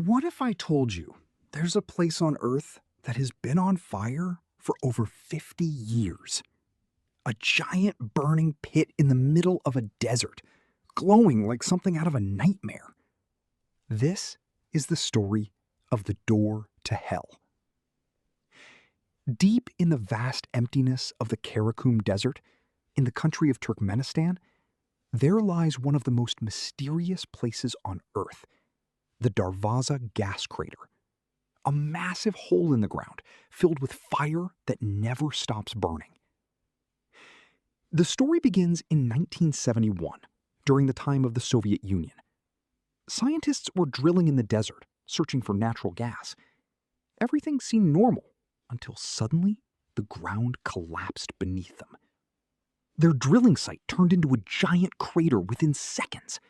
What if I told you there's a place on Earth that has been on fire for over 50 years? A giant burning pit in the middle of a desert, glowing like something out of a nightmare. This is the story of the door to hell. Deep in the vast emptiness of the Karakum Desert, in the country of Turkmenistan, there lies one of the most mysterious places on Earth, the Darvaza Gas Crater. A massive hole in the ground filled with fire that never stops burning. The story begins in 1971, during the time of the Soviet Union. Scientists were drilling in the desert, searching for natural gas. Everything seemed normal until suddenly the ground collapsed beneath them. Their drilling site turned into a giant crater within seconds.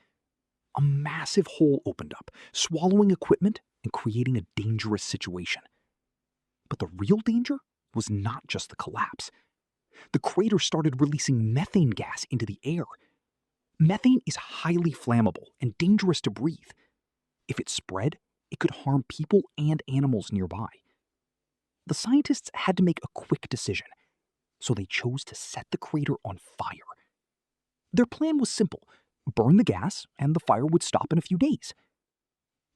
A massive hole opened up, swallowing equipment and creating a dangerous situation. But the real danger was not just the collapse. The crater started releasing methane gas into the air. Methane is highly flammable and dangerous to breathe. If it spread, it could harm people and animals nearby. The scientists had to make a quick decision, so they chose to set the crater on fire. Their plan was simple: burn the gas and the fire would stop in a few days.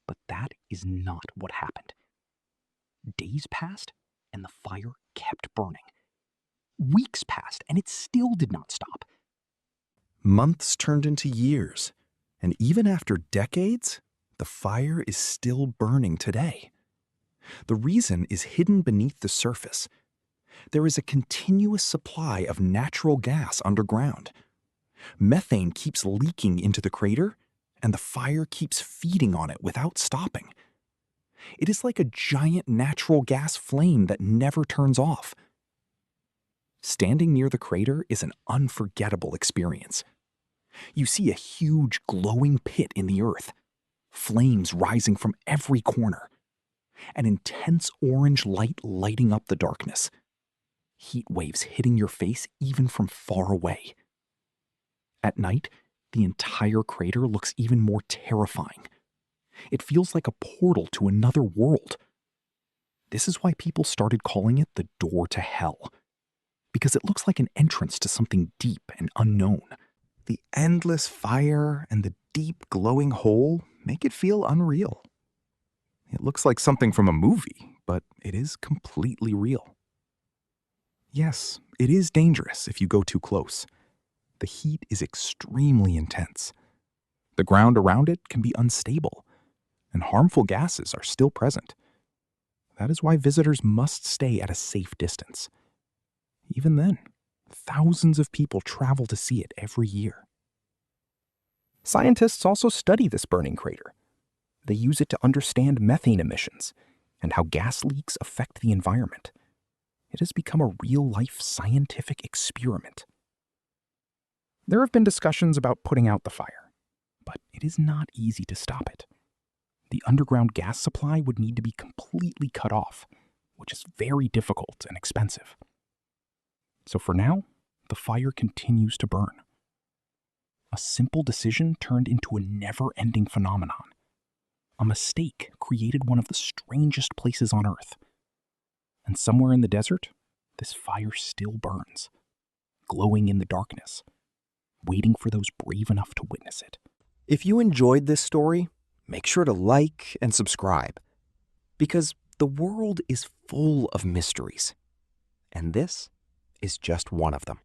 But that is not what happened. Days passed and the fire kept burning. Weeks passed and it still did not stop. Months turned into years, and even after decades, the fire is still burning today. The reason is hidden beneath the surface. There is a continuous supply of natural gas underground. Methane keeps leaking into the crater, and the fire keeps feeding on it without stopping. It is like a giant natural gas flame that never turns off. Standing near the crater is an unforgettable experience. You see a huge glowing pit in the earth, flames rising from every corner, an intense orange light lighting up the darkness, heat waves hitting your face even from far away. At night, the entire crater looks even more terrifying. It feels like a portal to another world. This is why people started calling it the door to hell, because it looks like an entrance to something deep and unknown. The endless fire and the deep glowing hole make it feel unreal. It looks like something from a movie, but it is completely real. Yes, it is dangerous if you go too close. The heat is extremely intense. The ground around it can be unstable, and harmful gases are still present. That is why visitors must stay at a safe distance. Even then, thousands of people travel to see it every year. Scientists also study this burning crater. They use it to understand methane emissions and how gas leaks affect the environment. It has become a real-life scientific experiment. There have been discussions about putting out the fire, but it is not easy to stop it. The underground gas supply would need to be completely cut off, which is very difficult and expensive. So for now, the fire continues to burn. A simple decision turned into a never-ending phenomenon. A mistake created one of the strangest places on Earth. And somewhere in the desert, this fire still burns, glowing in the darkness, waiting for those brave enough to witness it. If you enjoyed this story, make sure to like and subscribe, because the world is full of mysteries, and this is just one of them.